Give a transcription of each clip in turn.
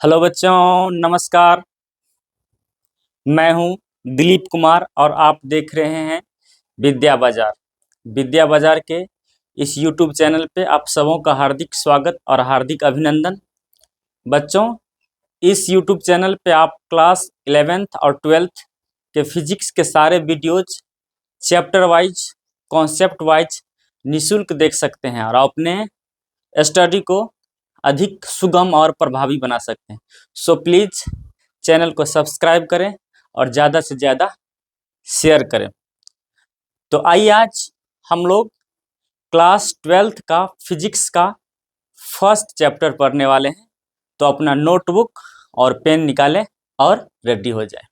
Hello बच्चों, नमस्कार। मैं हूं दिलीप कुमार और आप देख रहे हैं विद्या बाजार। विद्या बाजार के इस YouTube चैनल पे आप सबों का हार्दिक स्वागत और हार्दिक अभिनंदन। बच्चों, इस YouTube चैनल पे आप क्लास 11th और 12th के फिजिक्स के सारे videos chapter wise, concept wise निःशुल्क देख सकते हैं और अपने स्टडी को अधिक सुगम और प्रभावी बना सकते हैं। सो प्लीज़ चैनल को सब्सक्राइब करें और ज़्यादा से ज़्यादा शेयर करें। तो आइए आज हम लोग क्लास 12th का फिजिक्स का फर्स्ट चैप्टर पढ़ने वाले हैं। तो अपना नोटबुक और पेन निकालें और रेडी हो जाए।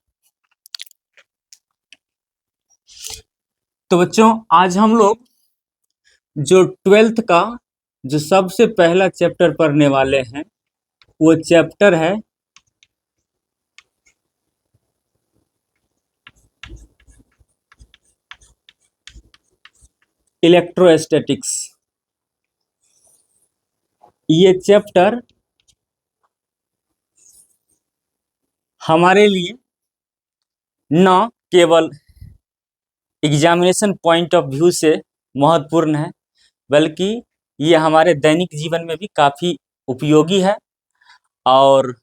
तो बच्चों, आज हम लोग जो 12th का जो सबसे पहला चैप्टर पढ़ने वाले हैं वो चैप्टर है इलेक्ट्रोस्टैटिक्स। ये चैप्टर हमारे लिए न केवल एग्जामिनेशन पॉइंट ऑफ व्यू से महत्वपूर्ण है, बल्कि ये हमारे दैनिक जीवन में भी काफ़ी उपयोगी है और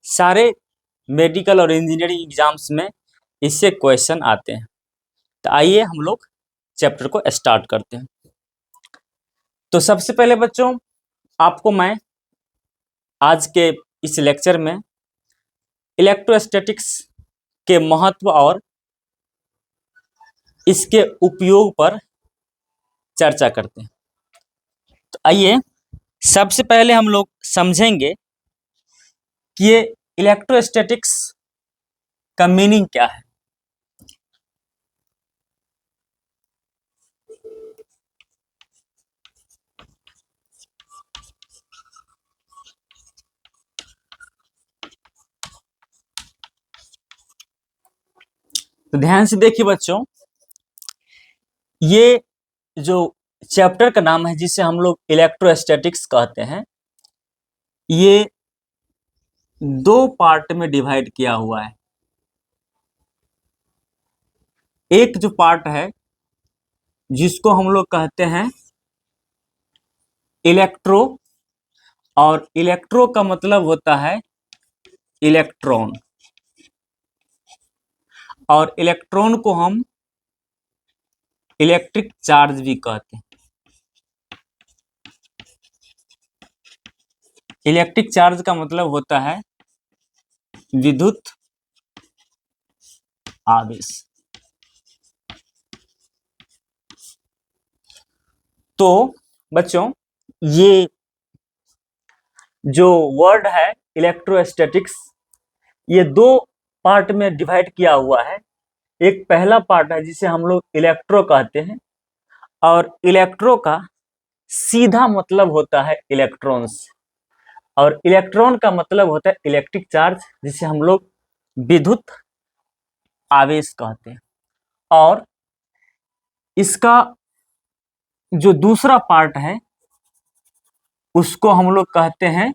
सारे मेडिकल और इंजीनियरिंग एग्जाम्स में इससे क्वेश्चन आते हैं। तो आइए हम लोग चैप्टर को स्टार्ट करते हैं। तो सबसे पहले बच्चों, आपको मैं आज के इस लेक्चर में इलेक्ट्रोस्टैटिक्स के महत्व और इसके उपयोग पर चर्चा करते हैं। तो आइए सबसे पहले हम लोग समझेंगे कि ये इलेक्ट्रोस्टैटिक्स का मीनिंग क्या है। तो ध्यान से देखिए बच्चों, ये जो चैप्टर का नाम है जिसे हम लोग इलेक्ट्रोस्टैटिक्स कहते हैं, ये दो पार्ट में डिवाइड किया हुआ है। एक जो पार्ट है जिसको हम लोग कहते हैं इलेक्ट्रो, और इलेक्ट्रो का मतलब होता है इलेक्ट्रॉन, और इलेक्ट्रॉन को हम इलेक्ट्रिक चार्ज भी कहते हैं। इलेक्ट्रिक चार्ज का मतलब होता है विद्युत आवेश। तो बच्चों, ये जो वर्ड है इलेक्ट्रोस्टैटिक्स, ये दो पार्ट में डिवाइड किया हुआ है। एक पहला पार्ट है जिसे हम लोग इलेक्ट्रो कहते हैं, और इलेक्ट्रो का सीधा मतलब होता है इलेक्ट्रॉन्स, और इलेक्ट्रॉन का मतलब होता है इलेक्ट्रिक चार्ज, जिसे हम लोग विद्युत आवेश कहते हैं। और इसका जो दूसरा पार्ट है उसको हम लोग कहते हैं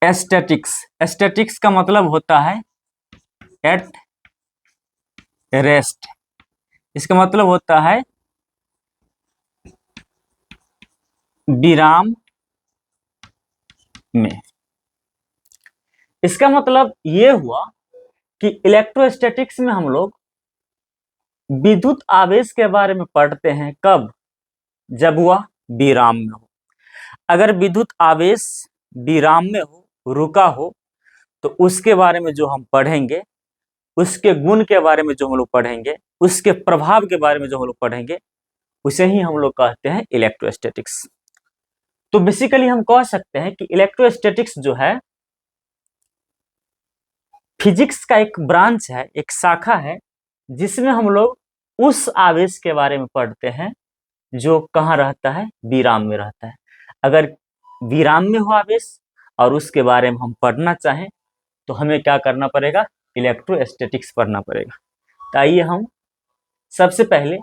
एस्टैटिक्स। एस्टैटिक्स का मतलब होता है एट रेस्ट। इसका मतलब होता है विराम में। इसका मतलब ये हुआ कि इलेक्ट्रोस्टैटिक्स में हम लोग विद्युत आवेश के बारे में पढ़ते हैं। कब? जब वह विराम में हो। अगर विद्युत आवेश विराम में हो, रुका हो, तो उसके बारे में जो हम पढ़ेंगे, उसके गुण के बारे में जो हम लोग पढ़ेंगे, उसके प्रभाव के बारे में जो हम लोग पढ़ेंगे, उसे ही हम लोग कहते हैं इलेक्ट्रोस्टैटिक्स। तो बेसिकली हम कह सकते हैं कि इलेक्ट्रोस्टैटिक्स जो है फिजिक्स का एक ब्रांच है, एक शाखा है, जिसमें हम लोग उस आवेश के बारे में पढ़ते हैं जो कहाँ रहता है? विराम में रहता है। अगर विराम में हो आवेश और उसके बारे में हम पढ़ना चाहें तो हमें क्या करना पड़ेगा? इलेक्ट्रोस्टैटिक्स पढ़ना पड़ेगा। तो आइए हम सबसे पहले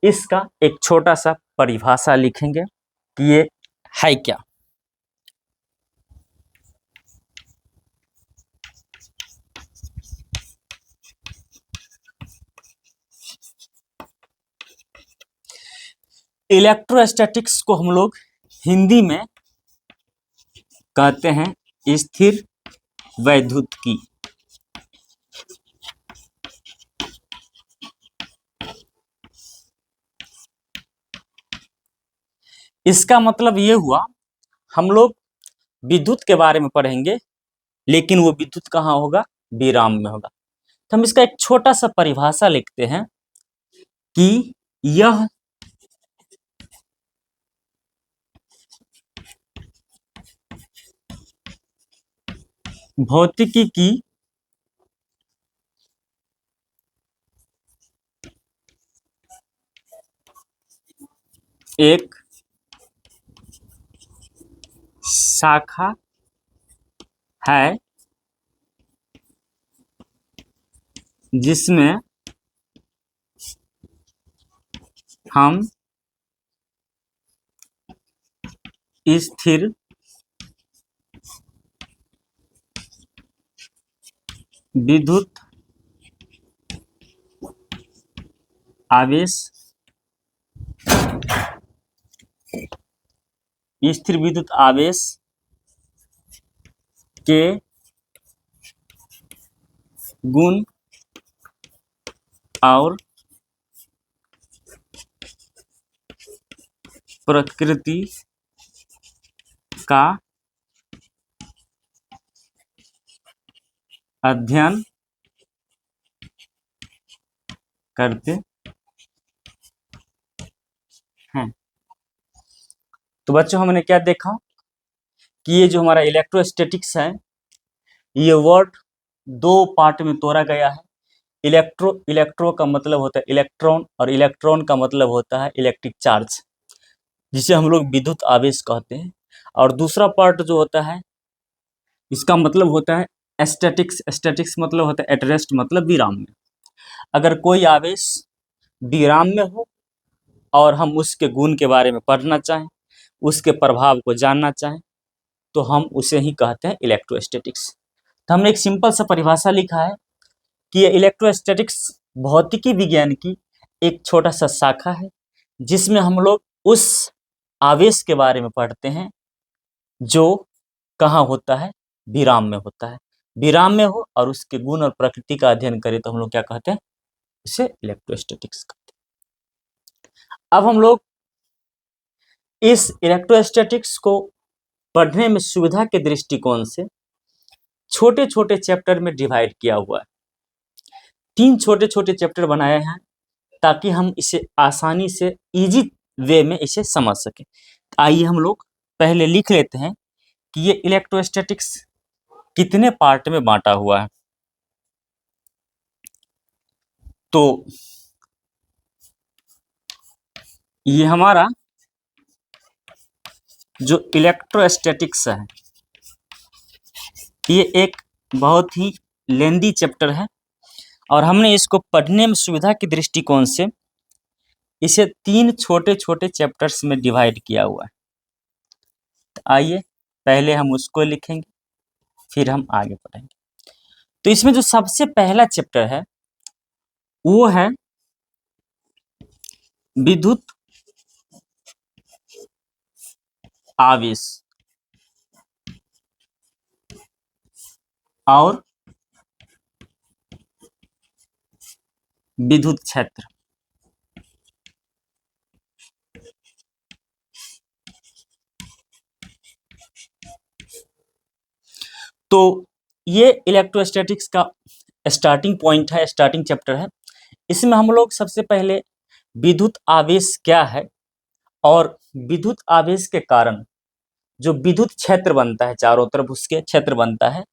इसका एक छोटा सा परिभाषा लिखेंगे कि ये है क्या। इलेक्ट्रोस्टैटिक्स को हम लोग हिंदी में कहते हैं स्थिर वैद्युतिकी। इसका मतलब ये हुआ, हम लोग विद्युत के बारे में पढ़ेंगे, लेकिन वो विद्युत कहाँ होगा, विराम में होगा। तो हम इसका एक छोटा सा परिभाषा लिखते हैं कि यह भौतिकी की एक शाखा है जिसमें हम स्थिर विद्युत आवेश के गुण और प्रकृति का अध्ययन करते हैं। तो बच्चों, हमने क्या देखा कि ये जो हमारा इलेक्ट्रोस्टैटिक्स है, ये वर्ड दो पार्ट में तोड़ा गया है। इलेक्ट्रो का मतलब होता है इलेक्ट्रॉन, और इलेक्ट्रॉन का मतलब होता है इलेक्ट्रिक चार्ज, जिसे हम लोग विद्युत आवेश कहते हैं। और दूसरा पार्ट जो होता है, इसका मतलब होता है स्टैटिक्स। स्टैटिक्स मतलब होता है एट रेस्ट, मतलब विराम में। अगर कोई आवेश विराम में हो और हम उसके गुण के बारे में पढ़ना चाहें, उसके प्रभाव को जानना चाहें, तो हम उसे ही कहते हैं इलेक्ट्रोस्टैटिक्स। तो हमने एक सिंपल सा परिभाषा लिखा है कि ये इलेक्ट्रोस्टैटिक्स भौतिकी विज्ञान की एक छोटा सा शाखा है, जिसमें हम लोग उस आवेश के बारे में पढ़ते हैं जो कहाँ होता है, विराम में होता है। विराम में हो और उसके गुण और प्रकृति का अध्ययन करें तो हम लोग क्या कहते हैं, इसे इलेक्ट्रोस्टैटिक्स कहते हैं। अब हम लोग इस इलेक्ट्रोस्टैटिक्स को पढ़ने में सुविधा के दृष्टिकोण से छोटे छोटे चैप्टर में डिवाइड किया हुआ है। 3 छोटे छोटे चैप्टर बनाए हैं ताकि हम इसे आसानी से इजी वे में इसे समझ सकें। आइए हम लोग पहले लिख लेते हैं कि ये इलेक्ट्रोस्टैटिक्स कितने पार्ट में बांटा हुआ है। तो ये हमारा जो इलेक्ट्रोस्टैटिक्स है, ये एक बहुत ही लेंदी चैप्टर है, और हमने इसको पढ़ने में सुविधा के दृष्टिकोण से इसे 3 छोटे छोटे चैप्टर्स में डिवाइड किया हुआ है। तो आइए पहले हम उसको लिखेंगे, फिर हम आगे पढ़ेंगे। तो इसमें जो सबसे पहला चैप्टर है वो है विद्युत आवेश और विद्युत क्षेत्र। तो ये इलेक्ट्रोस्टैटिक्स का स्टार्टिंग पॉइंट है, स्टार्टिंग चैप्टर है। इसमें हम लोग सबसे पहले विद्युत आवेश क्या है और विद्युत आवेश के कारण जो विद्युत क्षेत्र बनता है, चारों तरफ उसके क्षेत्र बनता है,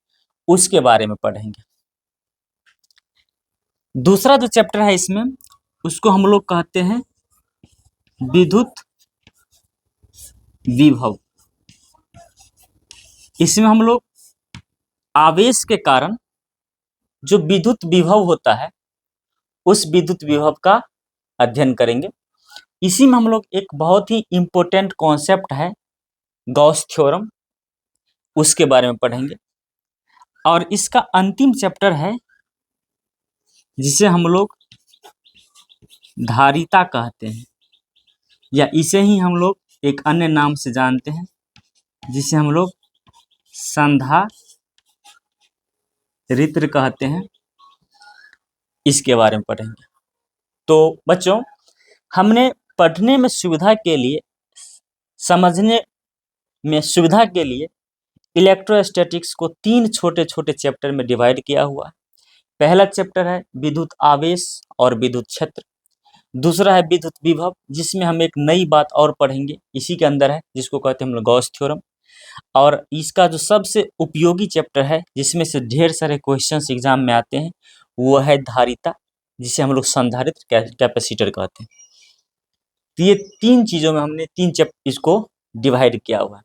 उसके बारे में पढ़ेंगे। दूसरा जो चैप्टर है इसमें, उसको हम लोग कहते हैं विद्युत विभव। इसमें हम लोग आवेश के कारण जो विद्युत विभव होता है, उस विद्युत विभव का अध्ययन करेंगे। इसी में हम लोग एक बहुत ही इम्पोर्टेंट कॉन्सेप्ट है गॉस थ्योरम, उसके बारे में पढ़ेंगे। और इसका अंतिम चैप्टर है जिसे हम लोग धारिता कहते हैं, या इसे ही हम लोग एक अन्य नाम से जानते हैं जिसे हम लोग संधारित्र कहते हैं। इसके बारे में पढ़ेंगे। तो बच्चों, हमने पढ़ने में सुविधा के लिए, समझने में सुविधा के लिए इलेक्ट्रोस्टैटिक्स को 3 छोटे छोटे चैप्टर में डिवाइड किया हुआ है। पहला चैप्टर है विद्युत आवेश और विद्युत क्षेत्र। दूसरा है विद्युत विभव, जिसमें हम एक नई बात और पढ़ेंगे, इसी के अंदर है, जिसको कहते हैं हम लोग गॉस थ्योरम। और इसका जो सबसे उपयोगी चैप्टर है, जिसमें से ढेर सारे क्वेश्चंस एग्जाम में आते हैं, वो है धारिता, जिसे हम लोग संधारित्र कैपेसिटर कहते हैं। तो ये 3 चीजों में हमने 3 चैप्टर इसको डिवाइड किया हुआ है।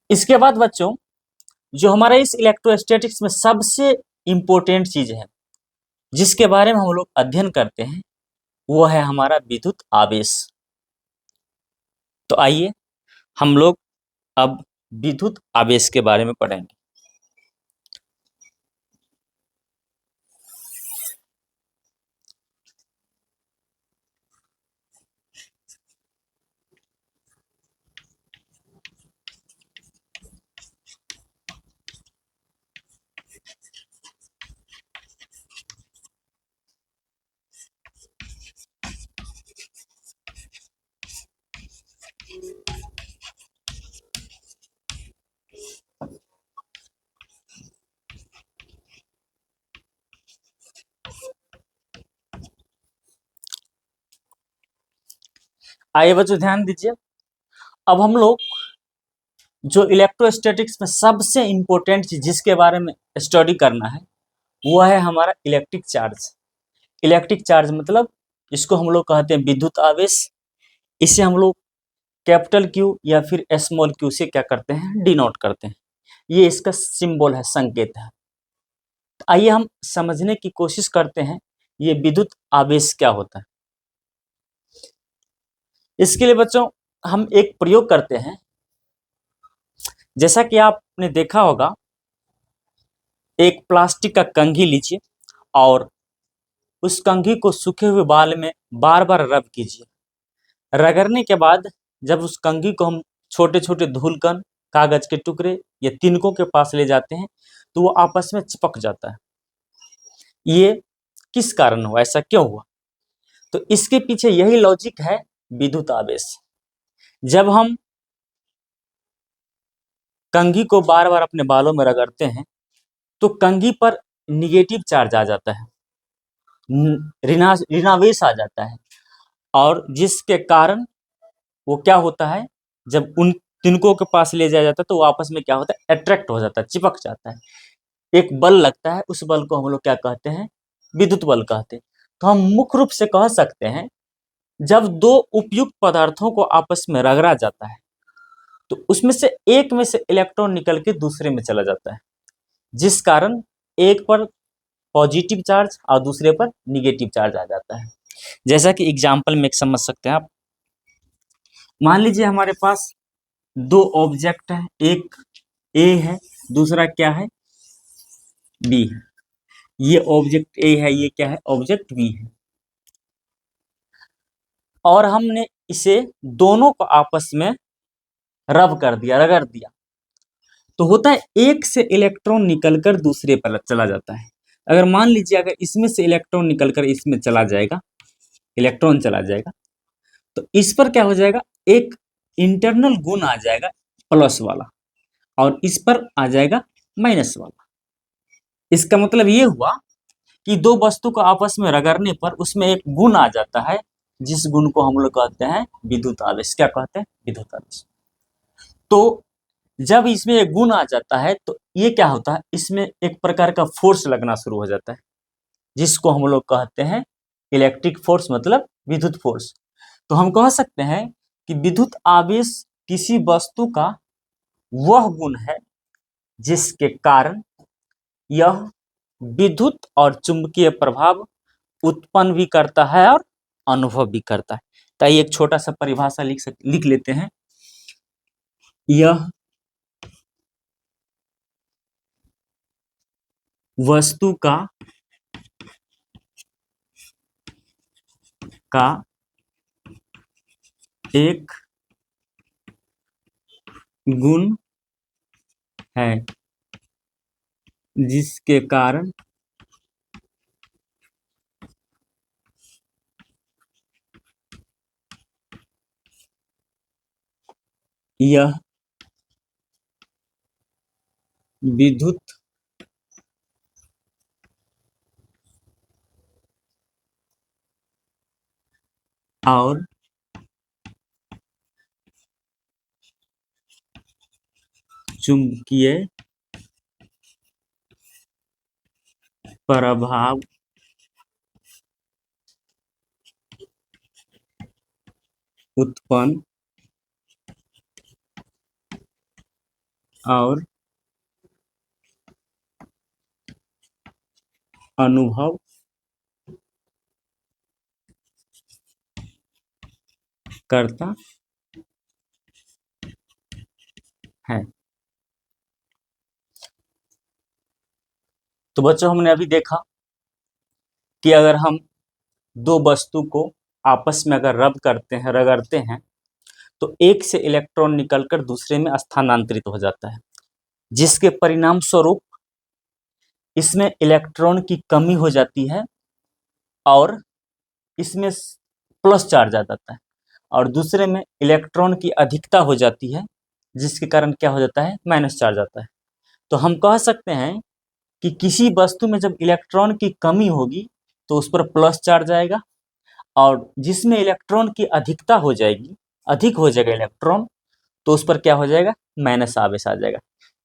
इसके बाद बच्चों, जो हमारा इस इलेक्ट्रोस्टैटिक्स में सबसे इंपॉर्टेंट चीज है, जिसके बारे में हम लोग अध्ययन करते हैं, वो है हमारा विद्युत आवेश। तो आइए हम लोग अब विद्युत आवेश के बारे में पढ़ेंगे। आइए बच्चों, ध्यान दीजिए। अब हम लोग जो इलेक्ट्रोस्टैटिक्स में सबसे इंपॉर्टेंट चीज जिसके बारे में स्टडी करना है, वो है हमारा इलेक्ट्रिक चार्ज। इलेक्ट्रिक चार्ज मतलब इसको हम लोग कहते हैं विद्युत आवेश। इसे हम लोग कैपिटल क्यू या फिर स्मॉल क्यू से क्या करते हैं, डिनोट करते हैं। ये इसका सिंबल है, संकेत है। तो आइए हम समझने की कोशिश करते हैं ये विद्युत आवेश क्या होता है। इसके लिए बच्चों हम एक प्रयोग करते हैं। जैसा कि आपने देखा होगा, एक प्लास्टिक का कंघी लीजिए और उस कंघी को सूखे हुए बाल में बार बार रब कीजिए। रगड़ने के बाद जब उस कंघी को हम छोटे छोटे धूलकण, कागज के टुकड़े या तिनकों के पास ले जाते हैं, तो वो आपस में चिपक जाता है। ये किस कारण हुआ, ऐसा क्यों हुआ? तो इसके पीछे यही लॉजिक है विद्युत आवेश। जब हम कंघी को बार बार अपने बालों में रगड़ते हैं तो कंघी पर निगेटिव चार्ज आ जाता है, ऋणावेश आ जाता है, और जिसके कारण वो क्या होता है, जब उन तिनकों के पास ले जाया जाता है तो वो आपस में क्या होता है, अट्रैक्ट हो जाता है, चिपक जाता है। एक बल लगता है, उस बल को हम लोग क्या कहते हैं, विद्युत बल कहते हैं। तो हम मुख्य रूप से कह सकते हैं, जब दो उपयुक्त पदार्थों को आपस में रगड़ा जाता है तो उसमें से एक में से इलेक्ट्रॉन निकल के दूसरे में चला जाता है, जिस कारण एक पर पॉजिटिव चार्ज और दूसरे पर निगेटिव चार्ज आ जाता है। जैसा कि एग्जाम्पल में एक समझ सकते हैं आप। मान लीजिए हमारे पास 2 ऑब्जेक्ट है, एक ए है, दूसरा क्या है, बी है। ये ऑब्जेक्ट ए है, ये क्या है, ऑब्जेक्ट बी है। और हमने इसे दोनों को आपस में रब कर दिया, रगड़ दिया, तो होता है एक से इलेक्ट्रॉन निकलकर दूसरे पर चला जाता है। अगर मान लीजिए अगर इसमें से इलेक्ट्रॉन निकलकर इसमें चला जाएगा, इलेक्ट्रॉन चला जाएगा, तो इस पर क्या हो जाएगा, एक इंटरनल गुण आ जाएगा प्लस वाला, और इस पर आ जाएगा माइनस वाला। इसका मतलब ये हुआ कि दो वस्तु को आपस में रगड़ने पर उसमें एक गुण आ जाता है, जिस गुण को हम लोग कहते हैं विद्युत आवेश। क्या कहते हैं, विद्युत आवेश। तो जब इसमें एक गुण आ जाता है तो ये क्या होता है, इसमें एक प्रकार का फोर्स लगना शुरू हो जाता है, जिसको हम लोग कहते हैं इलेक्ट्रिक फोर्स, मतलब विद्युत फोर्स। तो हम कह सकते हैं कि विद्युत आवेश किसी वस्तु का वह गुण है जिसके कारण यह विद्युत और चुंबकीय प्रभाव उत्पन्न भी करता है और अनुभव भी करता है। तो आइए एक छोटा सा परिभाषा लिख लेते हैं। यह वस्तु का एक गुण है जिसके कारण यह विद्युत और चुंबकीय प्रभाव उत्पन्न और अनुभव करता है। तो बच्चों, हमने अभी देखा कि अगर हम दो वस्तु को आपस में अगर रगड़ते हैं तो एक से इलेक्ट्रॉन निकलकर दूसरे में स्थानांतरित हो जाता है, जिसके परिणाम स्वरूप इसमें इलेक्ट्रॉन की कमी हो जाती है और इसमें प्लस चार्ज आ जाता है, और दूसरे में इलेक्ट्रॉन की अधिकता हो जाती है, जिसके कारण क्या हो जाता है, माइनस चार्ज आता है। तो हम कह सकते हैं कि किसी वस्तु में जब इलेक्ट्रॉन की कमी होगी तो उस पर प्लस चार्ज आएगा, और जिसमें इलेक्ट्रॉन की अधिकता हो जाएगी, अधिक हो जाएगा इलेक्ट्रॉन, तो उस पर क्या हो जाएगा, माइनस आवेश आ जाएगा।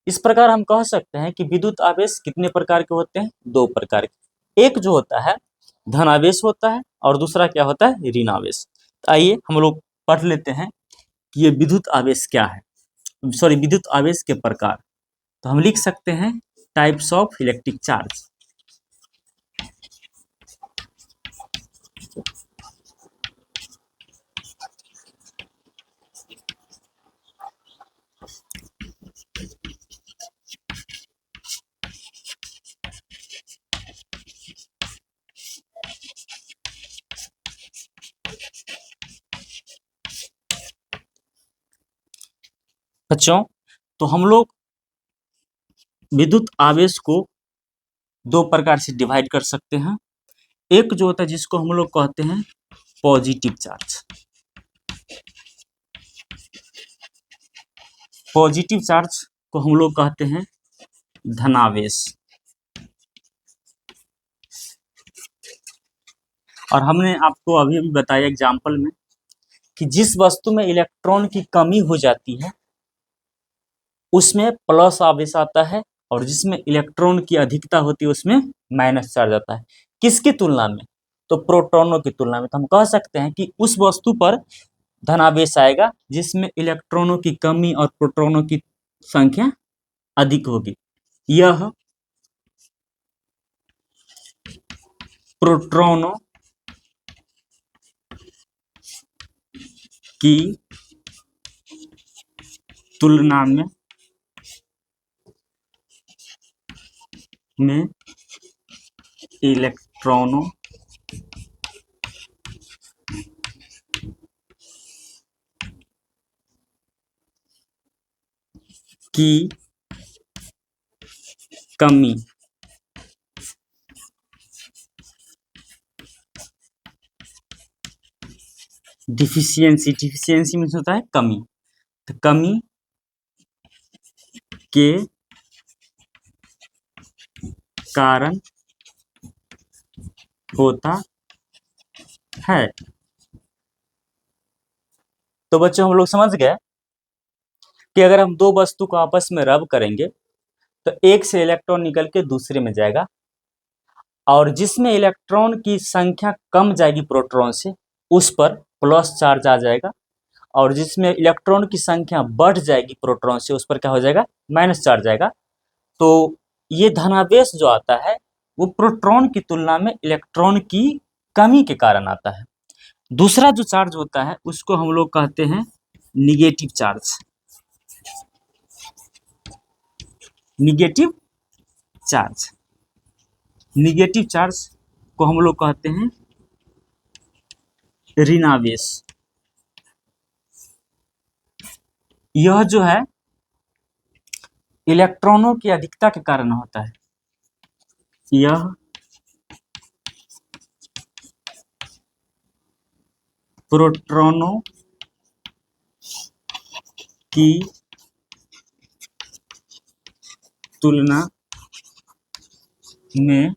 इस प्रकार हम कह सकते हैं कि विद्युत आवेश कितने प्रकार के होते हैं, दो प्रकार के। एक जो होता है धन आवेश होता है, और दूसरा क्या होता है, ऋण आवेश। तो आइए हम लोग पढ़ लेते हैं कि ये विद्युत आवेश क्या है, सॉरी, विद्युत आवेश के प्रकार। तो हम लिख सकते हैं टाइप्स ऑफ इलेक्ट्रिक चार्ज। बच्चों, तो हम लोग विद्युत आवेश को दो प्रकार से डिवाइड कर सकते हैं। एक जो होता है जिसको हम लोग कहते हैं पॉजिटिव चार्ज। पॉजिटिव चार्ज को हम लोग कहते हैं धनावेश। और हमने आपको अभी अभी बताया एग्जाम्पल में कि जिस वस्तु में इलेक्ट्रॉन की कमी हो जाती है उसमें प्लस आवेश आता है, और जिसमें इलेक्ट्रॉन की अधिकता होती है उसमें माइनस चार्ज आता है। किसकी तुलना में, तो प्रोटॉनों की तुलना में। तो हम कह सकते हैं कि उस वस्तु पर धनावेश आएगा जिसमें इलेक्ट्रॉनों की कमी और प्रोटॉनों की संख्या अधिक होगी। यह प्रोटॉनों की तुलना में इलेक्ट्रॉनों की कमी डिफिशियंसी मीन्स होता है कमी, तो कमी के कारण होता है। तो बच्चों, हम लोग समझ गए कि अगर हम दो वस्तु को आपस में रब करेंगे तो एक से इलेक्ट्रॉन निकल के दूसरे में जाएगा, और जिसमें इलेक्ट्रॉन की संख्या कम जाएगी प्रोटॉन से उस पर प्लस चार्ज आ जाएगा, और जिसमें इलेक्ट्रॉन की संख्या बढ़ जाएगी प्रोटॉन से उस पर क्या हो जाएगा, माइनस चार्ज आएगा। तो ये धनावेश जो आता है वो प्रोटॉन की तुलना में इलेक्ट्रॉन की कमी के कारण आता है। दूसरा जो चार्ज होता है उसको हम लोग कहते हैं negative charge. Negative charge, negative charge को हम लोग कहते हैं ऋणावेश। यह जो है इलेक्ट्रॉनों की अधिकता के कारण होता है। यह प्रोटॉनों की तुलना में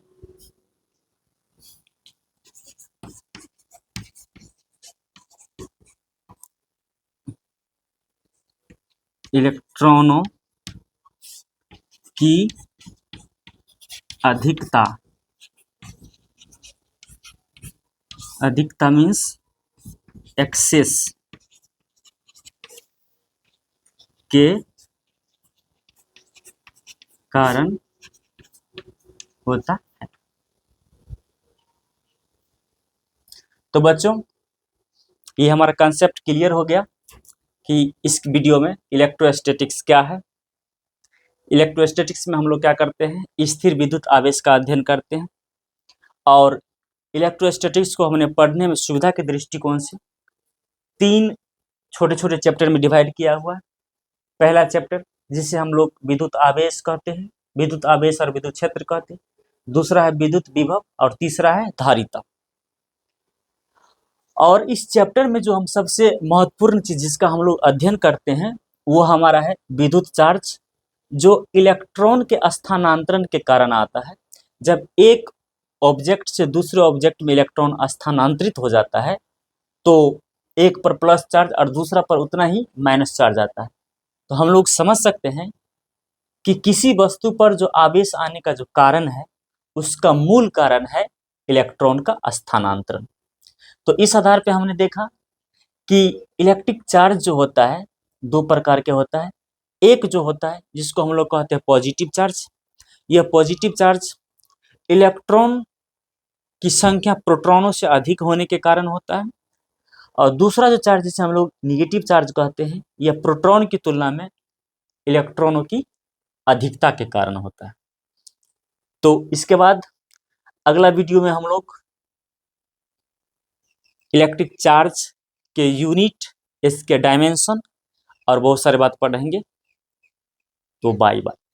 इलेक्ट्रॉनों की अधिकता, अधिकता मीन्स एक्सेस के कारण होता है। तो बच्चों ये हमारा कंसेप्ट क्लियर हो गया कि इस वीडियो में इलेक्ट्रोस्टैटिक्स क्या है। इलेक्ट्रोस्टैटिक्स में हम लोग क्या करते हैं, स्थिर विद्युत आवेश का अध्ययन करते हैं। और इलेक्ट्रोस्टैटिक्स को हमने पढ़ने में सुविधा के दृष्टिकोण से 3 छोटे छोटे चैप्टर में डिवाइड किया हुआ है। पहला चैप्टर जिसे हम लोग विद्युत आवेश कहते हैं, विद्युत आवेश और विद्युत क्षेत्र कहते हैं। दूसरा है विद्युत विभव और तीसरा है धारिता। और इस चैप्टर में जो हम सबसे महत्वपूर्ण चीज जिसका हम लोग अध्ययन करते हैं वो हमारा है विद्युत चार्ज, जो इलेक्ट्रॉन के स्थानांतरण के कारण आता है। जब एक ऑब्जेक्ट से दूसरे ऑब्जेक्ट में इलेक्ट्रॉन स्थानांतरित हो जाता है तो एक पर प्लस चार्ज और दूसरा पर उतना ही माइनस चार्ज आता है। तो हम लोग समझ सकते हैं कि किसी वस्तु पर जो आवेश आने का जो कारण है उसका मूल कारण है इलेक्ट्रॉन का स्थानांतरण। तो इस आधार पे हमने देखा कि इलेक्ट्रिक चार्ज जो होता है 2 प्रकार के होता है। एक जो होता है जिसको हम लोग कहते हैं पॉजिटिव चार्ज, यह पॉजिटिव चार्ज इलेक्ट्रॉन की संख्या प्रोटॉनों से अधिक होने के कारण होता है। और दूसरा जो चार्ज जिसे हम लोग निगेटिव चार्ज कहते हैं, यह प्रोटॉन की तुलना में इलेक्ट्रॉनों की अधिकता के कारण होता है। तो इसके बाद अगला वीडियो में हम लोग इलेक्ट्रिक चार्ज के यूनिट, इसके डायमेंशन और बहुत सारे बात पढ़ेंगे। तो बाय बाय।